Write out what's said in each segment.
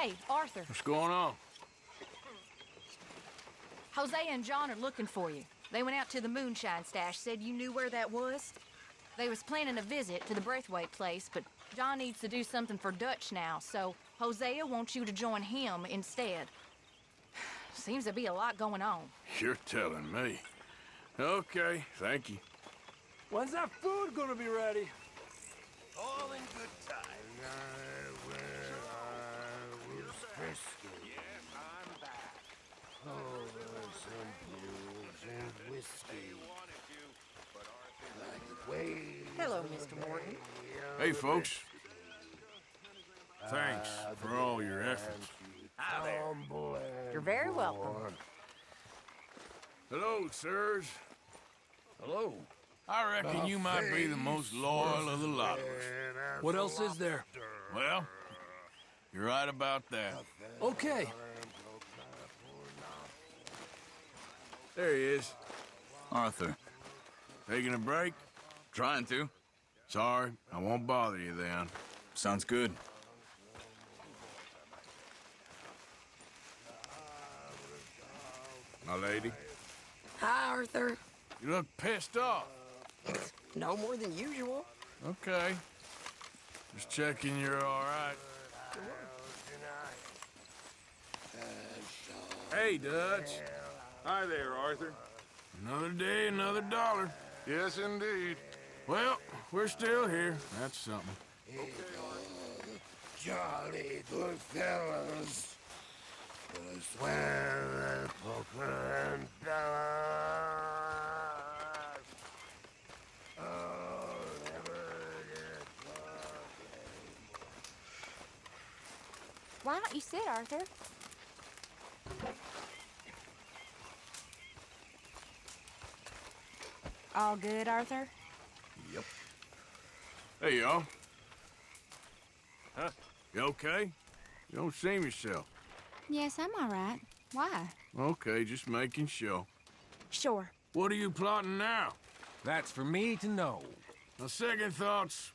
Hey, Arthur. What's going on? Hosea and John are looking for you. They went out to the moonshine stash, said you knew where that was. They was planning a visit to the Braithwaite place, but John needs to do something for Dutch now, so Hosea wants you to join him instead. Seems to be a lot going on. You're telling me. Okay, thank you. When's that food gonna be ready? All in good time. I'm back. Over some booze and whiskey. Like way Hello, Mr. Morgan. Hey, folks. Thanks for all your efforts. You're very welcome. Hello, sirs. Hello. I reckon you might be the most loyal of the lot of us. What else is there? Well, you're right about that. Okay. There he is. Arthur. Taking a break? Trying to. Sorry, I won't bother you then. Sounds good. My lady. Hi, Arthur. You look pissed off. No more than usual. Okay. Just checking you're all right. Hey, Dutch. Hi there, Arthur. Another day, another dollar. Yes, indeed. Well, we're still here. That's something. jolly good fellas. Gonna swear and poker and dollars. Oh, never get Why don't you sit, Arthur? All good, Arthur? Yep. Hey, y'all. Huh? You okay? You don't seem yourself. Yes, I'm all right. Why? Okay, just making sure. Sure. What are you plotting now? That's for me to know. Now, second thoughts,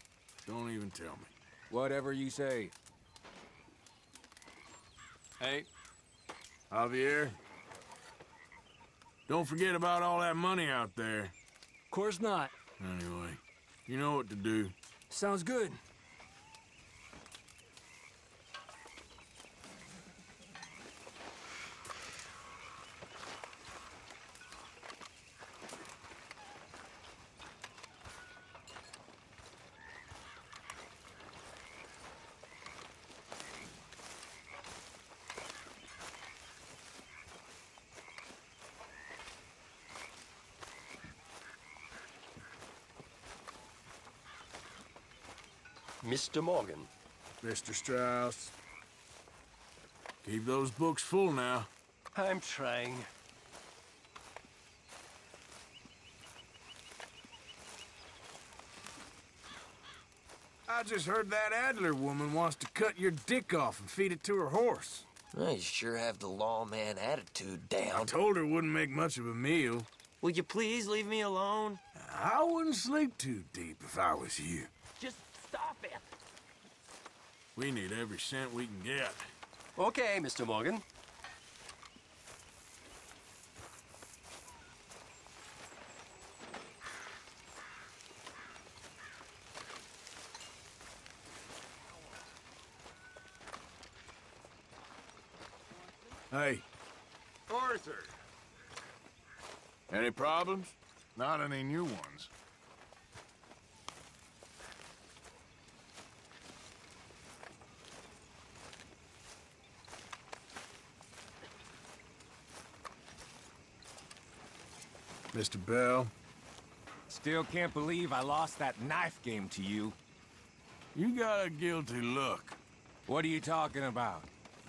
don't even tell me. Whatever you say. Hey. Javier, don't forget about all that money out there. Of course not. Anyway, you know what to do. Sounds good. Mr. Morgan. Mr. Strauss, keep those books full now. I'm trying. I just heard that Adler woman wants to cut your dick off and feed it to her horse. Well, you sure have the lawman attitude I down. told her it wouldn't make much of a meal. Will you please leave me alone? I wouldn't sleep too deep if I was you. Just stop it. We need every cent we can get. Okay, Mr. Morgan. Hey, Arthur. any problems? Not any new ones. Mr. Bell, Still can't believe I lost that knife game to you. you got a guilty look. What are you talking about?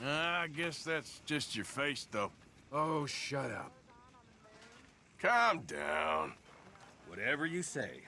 I guess that's just your face, though. Oh, shut up. Calm down. Whatever you say.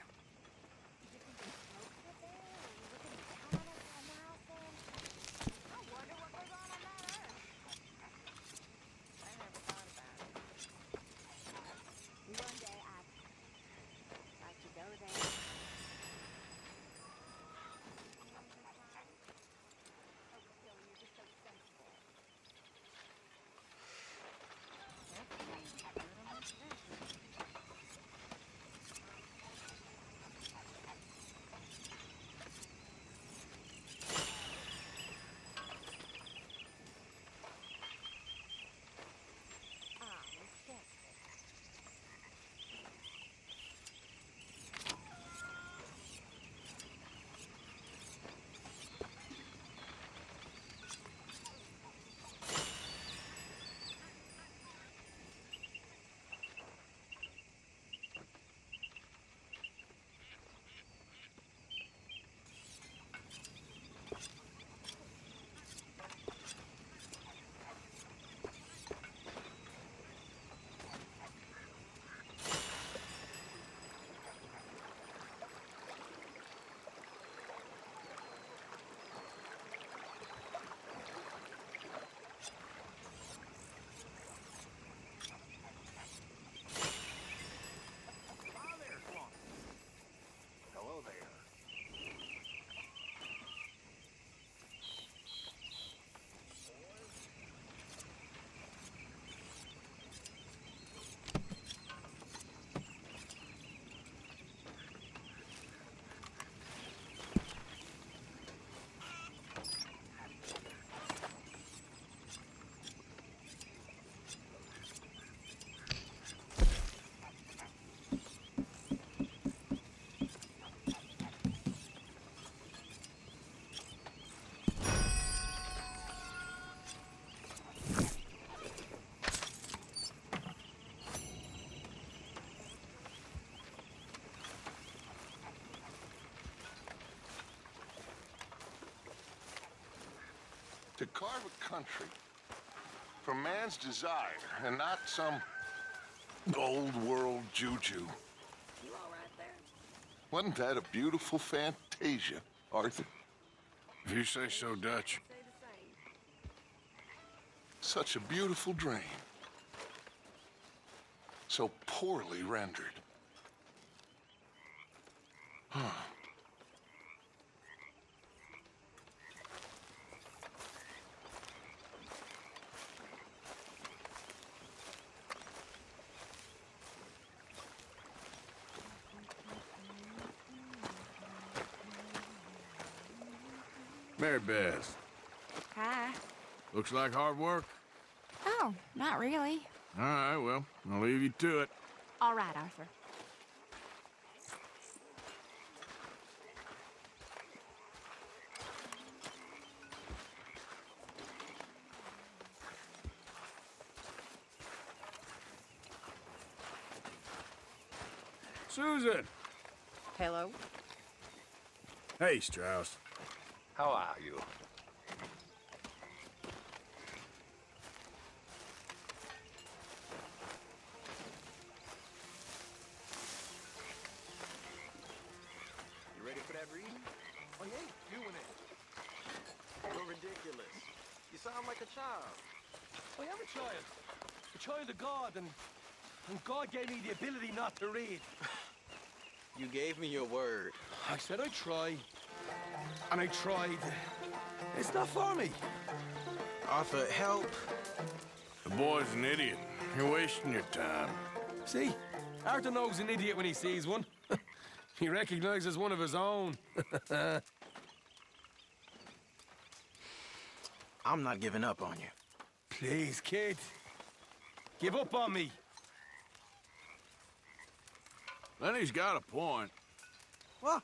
To carve a country from man's desire and not some old world juju. You all right there? Wasn't that a beautiful fantasia, Arthur? If you say so, Dutch. Say the same. Such a beautiful dream. So poorly rendered. Mary Beth, Hi. looks like hard work. Oh, not really. All right, well, I'll leave you to it. All right, Arthur. Susan! Hello? Hey, Strauss. How are you? You ready for that reading? I ain't doing it. You're ridiculous. You sound like a child. I am a child of God, and God gave me the ability not to read. You gave me your word. I said I'd try, and I tried. It's not for me. Arthur, help. The boy's an idiot. You're wasting your time. See, Arthur knows an idiot when he sees one. He recognizes one of his own. I'm not giving up on you. Please, kid. Give up on me. Then he's got a point. What?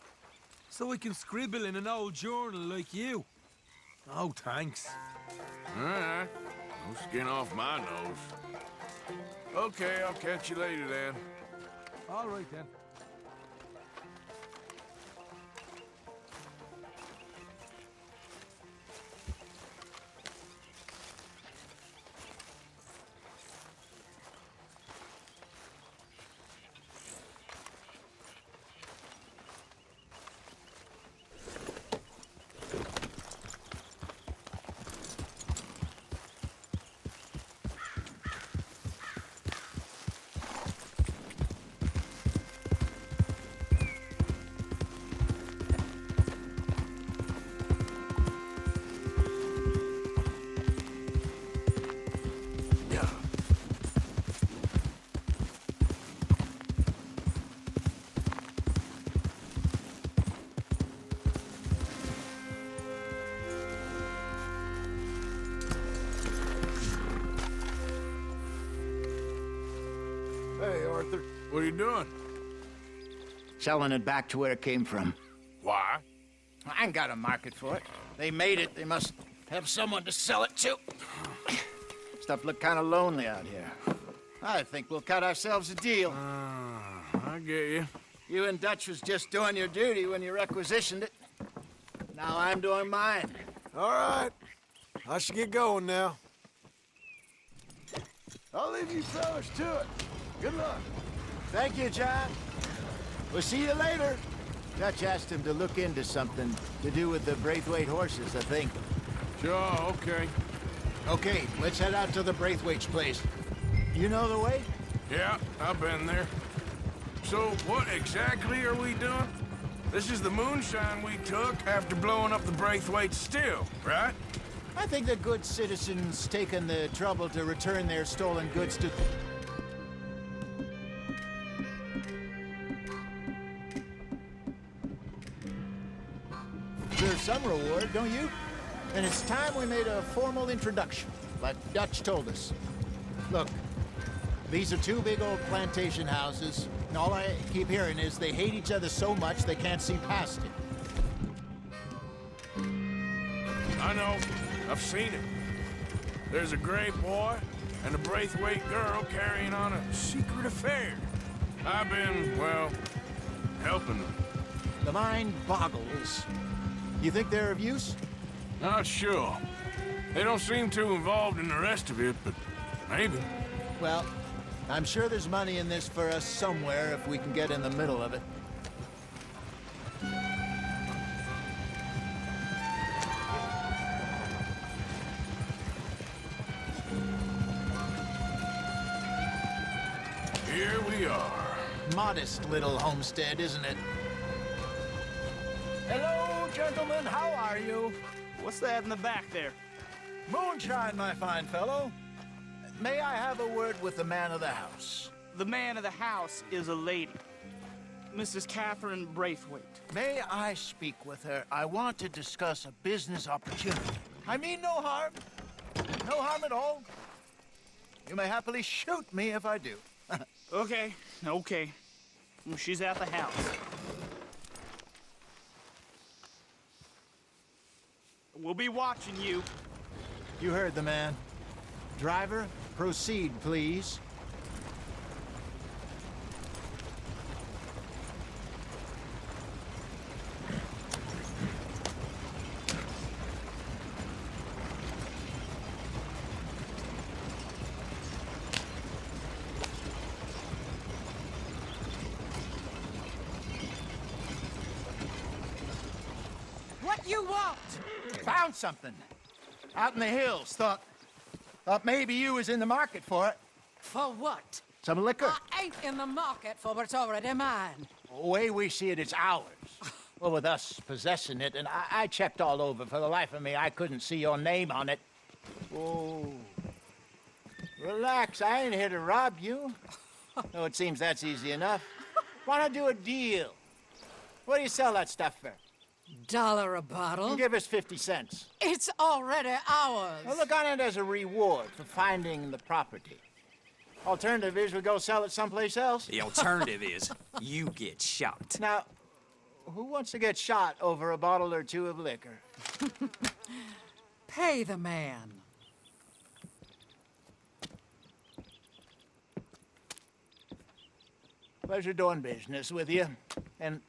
So I can scribble in an old journal like you? Oh, thanks. All right. No skin off my nose. Okay, I'll catch you later then. All right, then. Hey, Arthur. What are you doing? Selling it back to where it came from. Why? I ain't got a market for it. They made it. They must have someone to sell it to. Stuff look kind of lonely out here. I think we'll cut ourselves a deal. I get you. You and Dutch was just doing your duty when you requisitioned it. Now I'm doing mine. All right. I should get going now. I'll leave you fellas to it. Good luck. Thank you, John. We'll see you later. Dutch asked him to look into something to do with the Braithwaite horses, I think. Sure, okay. Okay, let's head out to the Braithwaite's place. You know the way? Yeah, I've been there. So what exactly are we doing? This is the moonshine we took after blowing up the Braithwaite still, right? I think the good citizens taken the trouble to return their stolen goods to... There's some reward, don't you? And it's time we made a formal introduction, like Dutch told us. Look, these are two big old plantation houses, and all I keep hearing is they hate each other so much they can't see past it. I know. I've seen it. There's a gray boy and a Braithwaite girl carrying on a secret affair. I've been, well, helping them. The mind boggles. You think they're of use? Not sure. They don't seem too involved in the rest of it, but maybe. Well, I'm sure there's money in this for us somewhere if we can get in the middle of it. Here we are. Modest little homestead, isn't it? Hello, gentlemen. How are you? What's that in the back there? Moonshine, my fine fellow. May I have a word with the man of the house? The man of the house is a lady, Mrs. Catherine Braithwaite. May I speak with her? I want to discuss a business opportunity. I mean no harm. No harm at all. You may happily shoot me if I do. Okay. Well, she's at the house. We'll be watching you. You heard the man. Driver, proceed, please. What you want? Found something. Out in the hills. Thought maybe you was in the market for it. For what? Some liquor. I ain't in the market for what's already mine. The way we see it, it's ours. Well, with us possessing it, and I checked all over. For the life of me, I couldn't see your name on it. Oh. Relax, I ain't here to rob you. No, it seems that's easy enough. Why not do a deal? What do you sell that stuff for? $1 a bottle? Give us 50 cents. It's already ours. Well, look on it as a reward for finding the property. Alternative is we go sell it someplace else. The alternative is you get shot. Now, who wants to get shot over a bottle or two of liquor? Pay the man. Pleasure doing business with you. And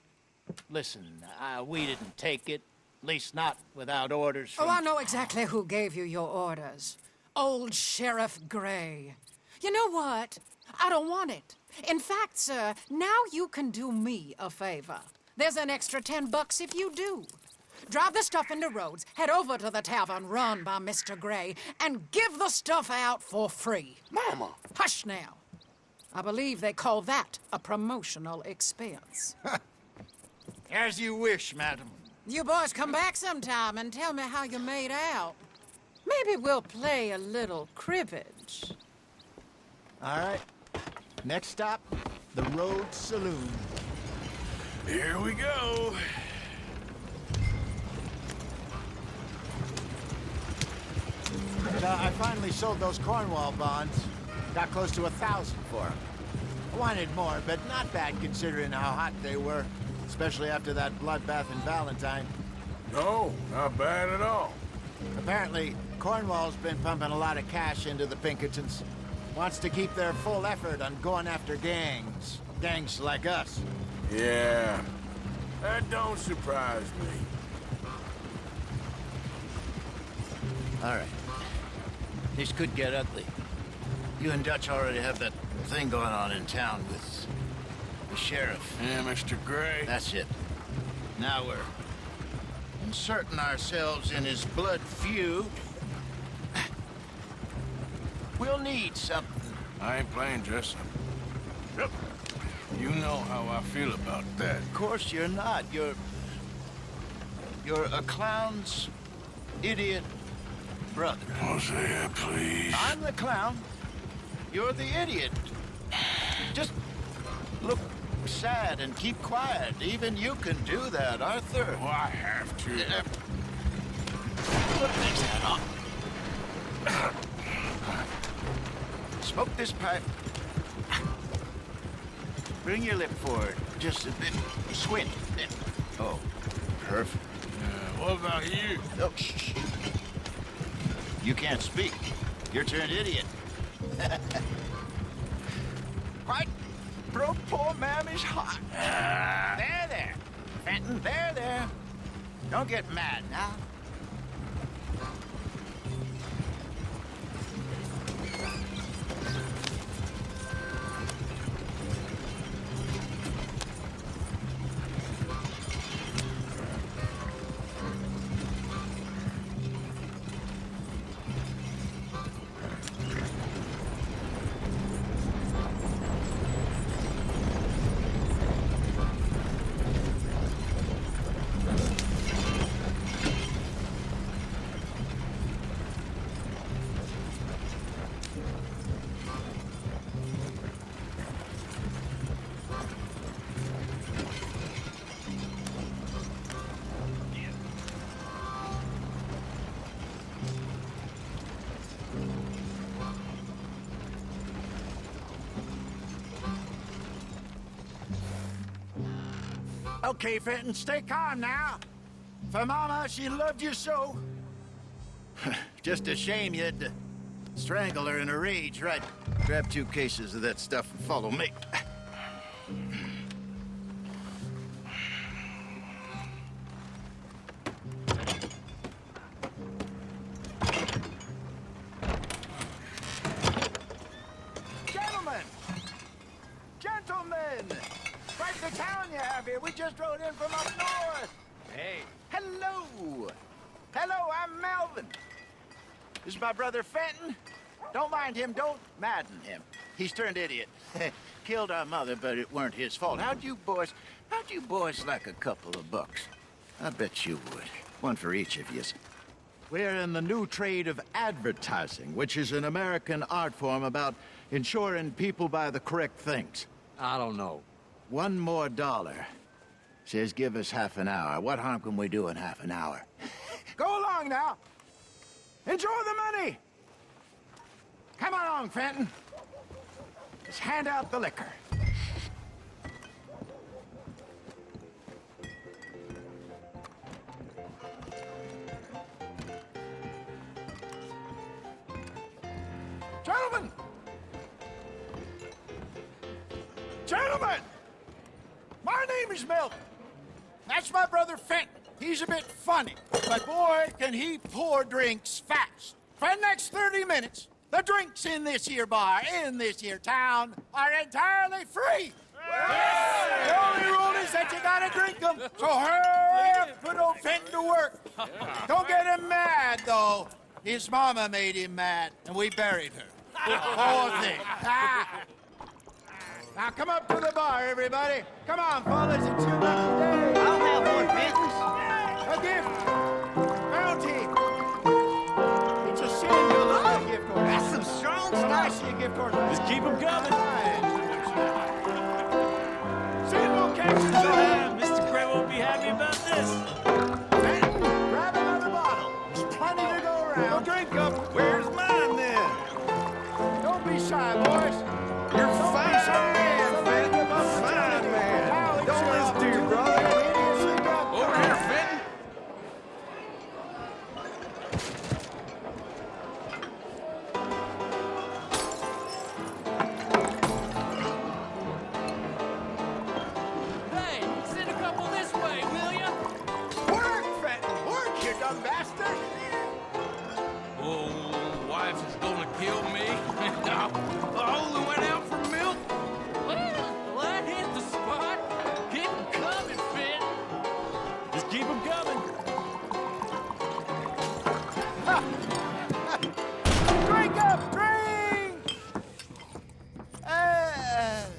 listen, we didn't take it. At least not without orders from... Oh, I know exactly who gave you your orders. Old Sheriff Gray. You know what? I don't want it. In fact, sir, now you can do me a favor. There's an extra $10 if you do. Drive the stuff into Rhodes, head over to the tavern run by Mr. Gray, and give the stuff out for free. Mama. Hush now. I believe they call that a promotional expense. As you wish, madam. You boys come back sometime and tell me how you made out. Maybe we'll play a little cribbage. All right. Next stop, the Rhodes Saloon. Here we go. I finally sold those Cornwall bonds. Got close to 1,000 for them. I wanted more, but not bad considering how hot they were. Especially after that bloodbath in Valentine. No, not bad at all. Apparently, Cornwall's been pumping a lot of cash into the Pinkertons. Wants to keep their full effort on going after gangs. Gangs like us. Yeah, that don't surprise me. All right. This could get ugly. You and Dutch already have that thing going on in town with the sheriff. Yeah, Mr. Gray. That's it. Now we're inserting ourselves in his blood feud. We'll need something. I ain't playing dress up. Yep. You know how I feel about that. Of course you're not. You're a clown's idiot brother. Hosea, please. I'm the clown. You're the idiot. Just look sad and keep quiet. Even you can do that, Arthur. Oh, I have to. Put this hat on. Smoke this pipe. Bring your lip forward. Just a bit. Squint. Oh, perfect. What about you? Oh, shh. You can't speak. You're turned idiot. Right. Bro, poor mammy's hot. There. Fenton, there. Don't get mad now. Okay, Fenton, stay calm now. For Mama, she loved you so. Just a shame you had to strangle her in a rage, right? Grab 2 cases of that stuff and follow me. Gentlemen! Gentlemen! Quite the town you have here. We just rode in from up north. Hey. Hello! Hello, I'm Melvin. This is my brother Fenton. Don't mind him, don't madden him. He's turned idiot. Killed our mother, but it weren't his fault. How'd you boys like a couple of bucks? I bet you would. One for each of yous. We're in the new trade of advertising, which is an American art form about ensuring people buy the correct things. I don't know. $1 more. Says give us half an hour. What harm can we do in half an hour? Go along now. Enjoy the money. Come along, Fenton. Let's hand out the liquor. Gentlemen! Gentlemen! My name is Melvin. That's my brother Fenton. He's a bit funny, but boy, can he pour drinks fast. For the next 30 minutes, the drinks in this here bar, in this here town, are entirely free. The only rule is that you gotta drink them, so hurry up, put old Fenton to work. Don't get him mad, though. His mama made him mad, and we buried her. Poor thing. Now come up to the bar, everybody. Come on, fellas, it's your lucky day. I'll have one, Fenton. A gift. Bounty. It's a sin to look at a gift horse. That's some strong stuff. I see a gift horse. Just keep 'em coming. Sin will catch us. Mr. Gray won't be happy about this. Fenton, grab another bottle. There's plenty to go around. No drink up. Where's mine then? Don't be shy, boys. You're Don't fine, be shy. man, Somebody Fenton. give up the Fine, challenge. man. Now it's Don't listen to your brother. Over here, Fenton. Hey, send a couple this way, will ya? Work, Fenton. Work, you dumb bastard. Oh, wife is gonna kill me. I only went out for milk. Well, that hit the spot. Keep 'em coming, Finn. Just keep 'em coming. Drink up, drink!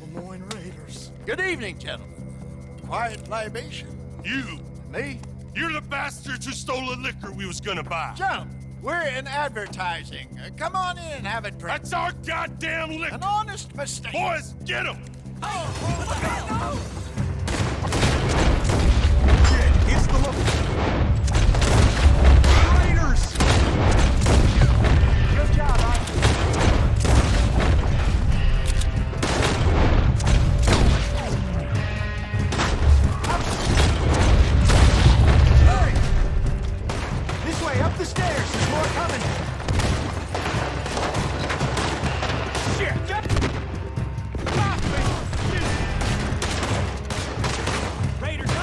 Lemoyne Raiders. Good evening, gentlemen. Quiet libation. You! Me? You're the bastards who stole the liquor we was gonna buy. Gentlemen, we're in advertising. Come on in and have a drink. That's our goddamn liquor! An honest mistake. Boys, get him! It's the Raiders! Good job, Arthur. Hurry! This way, up the stairs. There's more coming. Shit! Raiders on!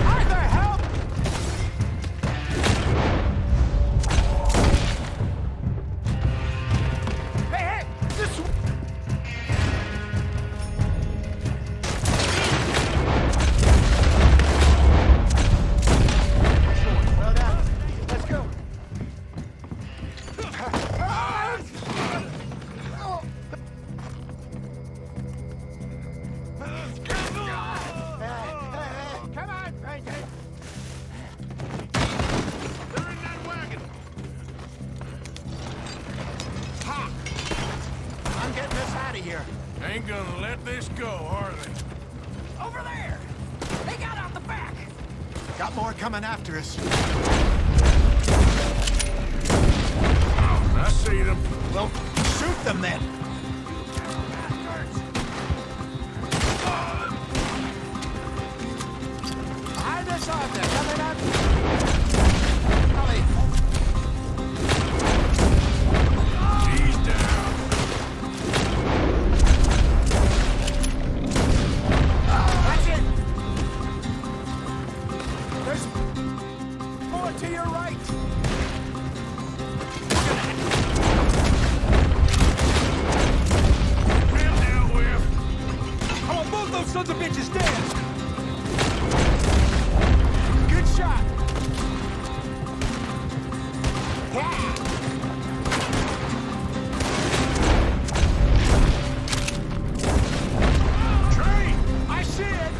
Arthur, help! Hey, this way! Well done. Let's go. Come on, Frankie. They're in that wagon. Ha! I'm getting us out of here. Ain't gonna let this go, are they? Over there! They got out the back! Got more coming after us. I see them. Well, shoot them then. Behind us, Arthur. Coming up. Ollie. He's down. That's it. There's more to your right. Been dealt with. I want both those sons of bitches dead! Good shot. Yeah. Train! I see it.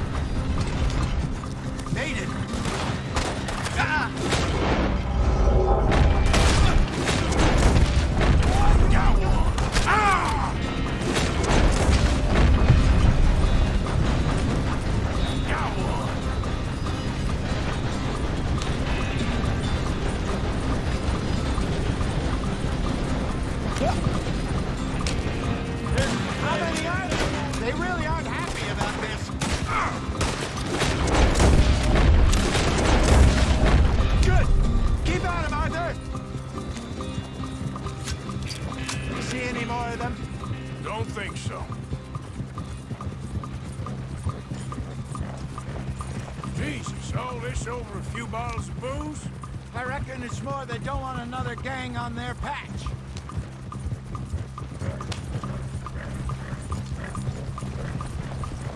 Made it. Ah. Got one. Ah! Got one. How many are there? They really aren't happy about this. Good. Keep at him, Arthur. You see any more of them? Don't think so. Jesus, all this over a few bottles of booze? I reckon it's more they don't want another gang on their patch.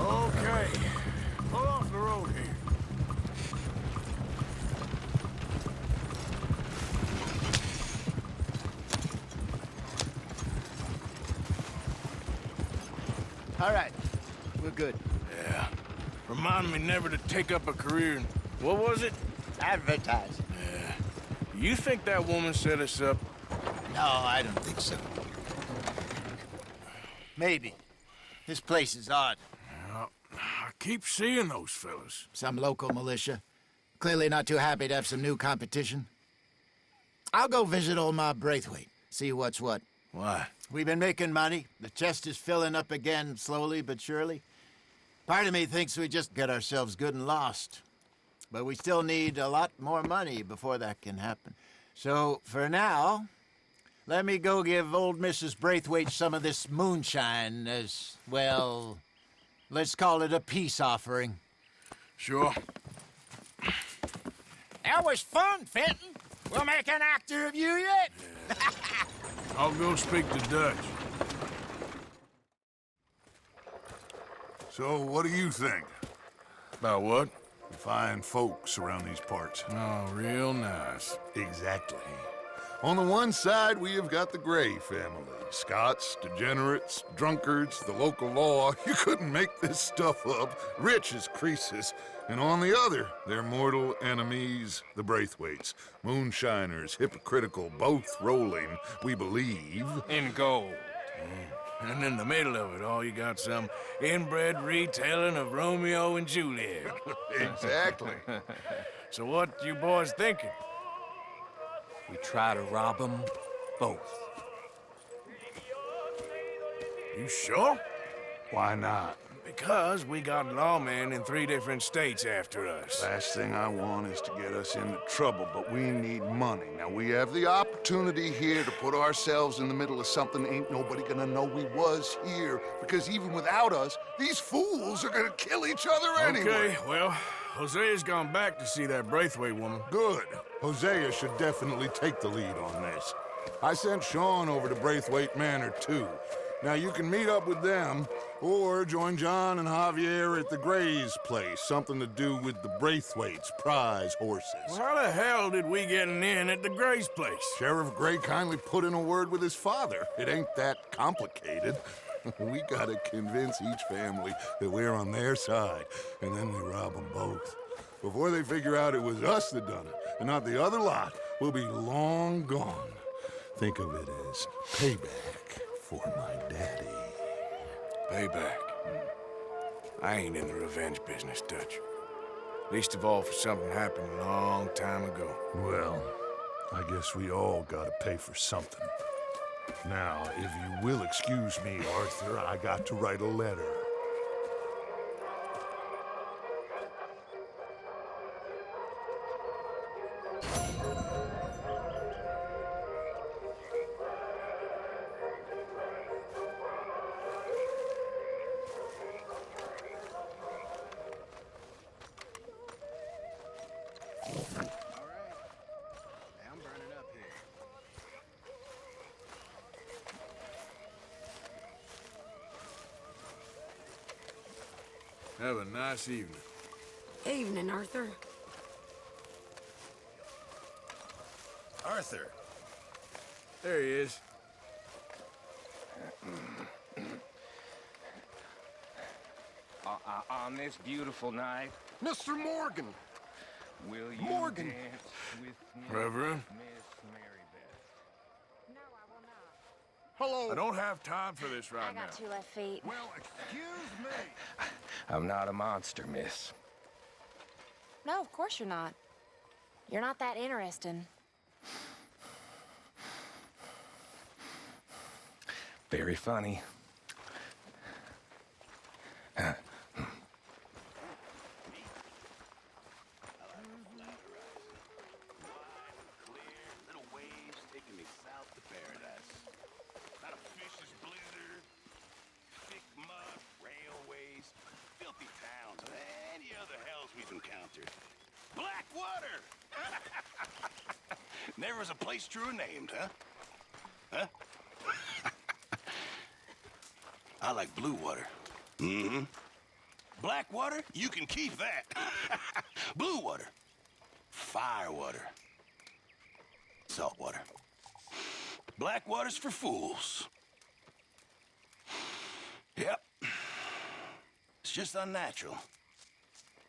Okay. Pull off the road here. All right. We're good. Yeah. Remind me never to take up a career in... What was it? Advertising. Yeah. You think that woman set us up? No, I don't think so. Maybe. This place is odd. Well, I keep seeing those fellas. Some local militia. Clearly not too happy to have some new competition. I'll go visit old Ma Braithwaite, see what's what. Why? We've been making money. The chest is filling up again, slowly but surely. Part of me thinks we just get ourselves good and lost. But we still need a lot more money before that can happen. So, for now, let me go give old Mrs. Braithwaite some of this moonshine as, well, let's call it a peace offering. Sure. That was fun, Fenton. We'll make an actor of you yet. I'll go speak to Dutch. So, what do you think? About what? Fine folks around these parts. Oh, real nice. Exactly. On the one side, we have got the Gray family. Scots, degenerates, drunkards, the local law. You couldn't make this stuff up. Rich as Croesus. And on the other, their mortal enemies, the Braithwaites. Moonshiners, hypocritical, both rolling, we believe. In gold. And in the middle of it all, you got some inbred retelling of Romeo and Juliet. Exactly. So what you boys thinking? We try to rob them both. You sure? Why not? Because we got lawmen in 3 different states after us. Last thing I want is to get us into trouble, but we need money. Now, we have the opportunity here to put ourselves in the middle of something ain't nobody gonna know we was here. Because even without us, these fools are gonna kill each other anyway. Okay, well, Hosea's gone back to see that Braithwaite woman. Good. Hosea should definitely take the lead on this. I sent Sean over to Braithwaite Manor, too. Now, you can meet up with them, or join John and Javier at the Gray's place. Something to do with the Braithwaite's prize horses. Well, how the hell did we get an in at the Gray's place? Sheriff Gray kindly put in a word with his father. It ain't that complicated. We gotta convince each family that we're on their side, and then we rob them both. Before they figure out it was us that done it, and not the other lot, we'll be long gone. Think of it as payback for my daddy. Payback. I ain't in the revenge business, Dutch. Least of all for something happened a long time ago. Well, I guess we all gotta pay for something. Now, if you will excuse me, Arthur, I got to write a letter. Have a nice evening. Evening, Arthur. Arthur. There he is. On this beautiful night, Mr. Morgan! will you Morgan. dance with me, Reverend? Miss Marybeth? No, I will not. Hello! I don't have time for this right I got now. 2 left feet. Well, excuse me! I'm not a monster, miss. No, of course you're not. You're not that interesting. Very funny. Blackwater! Never was a place truer named, huh? Huh? I like blue water. Mm-hmm. Blackwater, you can keep that. Blue water. Fire water. Salt water. Blackwater's for fools. Yep. It's just unnatural.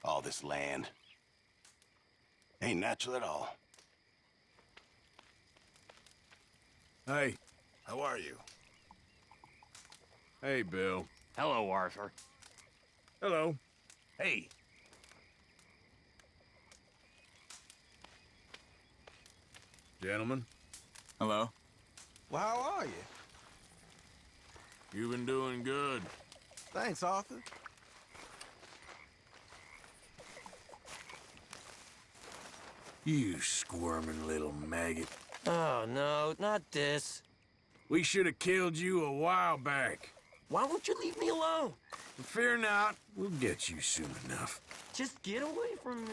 All this land. Ain't natural at all. Hey. How are you? Hey, Bill. Hello, Arthur. Hello. Hey. Gentlemen, Hello? Well, how are you? you've been doing good. Thanks, Arthur. You squirming little maggot. Oh, no, not this. We should have killed you a while back. Why won't you leave me alone? Fear not, we'll get you soon enough. Just get away from me.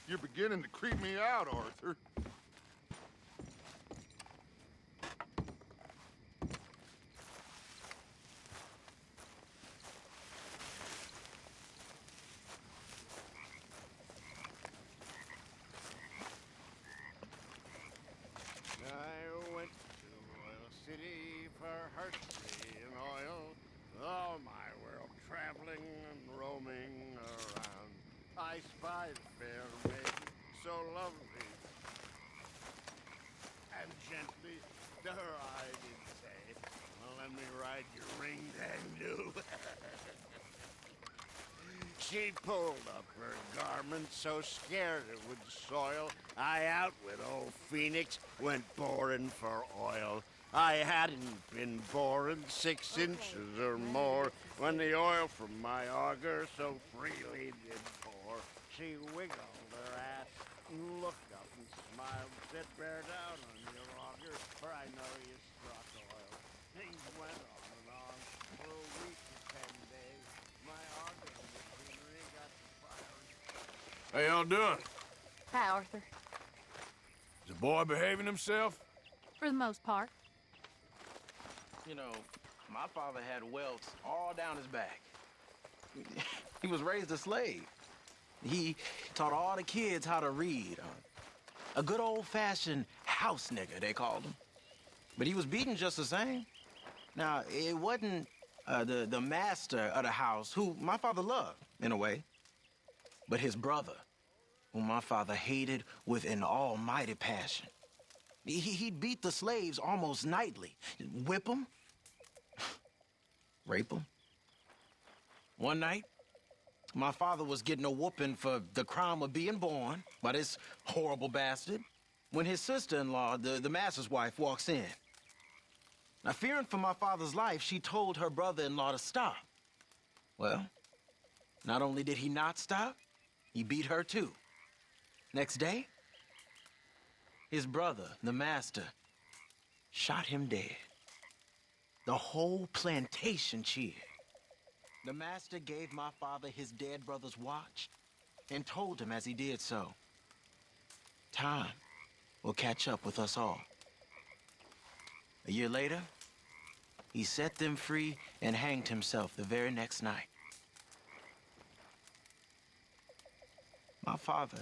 You're beginning to creep me out, Arthur. I went to Oil City for Hershey and oil. All my world traveling and roaming around. I spied a fair maiden, so lovely. And gently to her I did say, well, let me ride your ring dangdoo. She pulled up her garment, so scared it would soil. I out with old Phoenix, went boring for oil. I hadn't been boring 6 inches or more when the oil from my auger so freely did pour. She wiggled her ass, looked up and smiled, said, bear down on your auger, for I know you struck oil. Things went on for a week to 10 days. My auger machinery got to firing. How y'all doing? Hi, Arthur. Is the boy behaving himself? For the most part. You know, my father had welts all down his back. He was raised a slave. He taught all the kids how to read. A good old-fashioned house nigger, they called him. But he was beaten just the same. Now, it wasn't the master of the house, who my father loved, in a way, but his brother, whom my father hated with an almighty passion. He'd beat the slaves almost nightly. Whip them. Rape them. One night, my father was getting a whooping for the crime of being born by this horrible bastard when his sister-in-law, the master's wife, walks in. Now, fearing for my father's life, she told her brother-in-law to stop. Well, not only did he not stop, he beat her too. Next day, his brother, the master, shot him dead. The whole plantation cheered. The master gave my father his dead brother's watch and told him as he did so, time will catch up with us all. A year later, he set them free and hanged himself the very next night. My father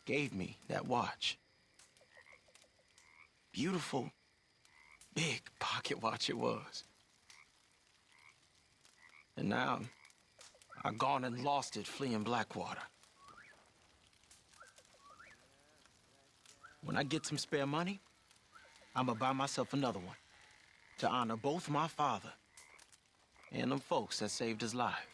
gave me that watch. Beautiful, big pocket watch it was. And now, I've gone and lost it fleeing Blackwater. When I get some spare money, I'ma buy myself another one to honor both my father and them folks that saved his life.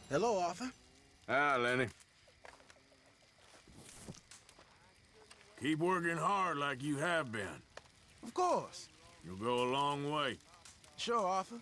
Hello, Arthur. Hi, Lenny. Keep working hard like you have been. Of course. You'll go a long way. Sure, Arthur.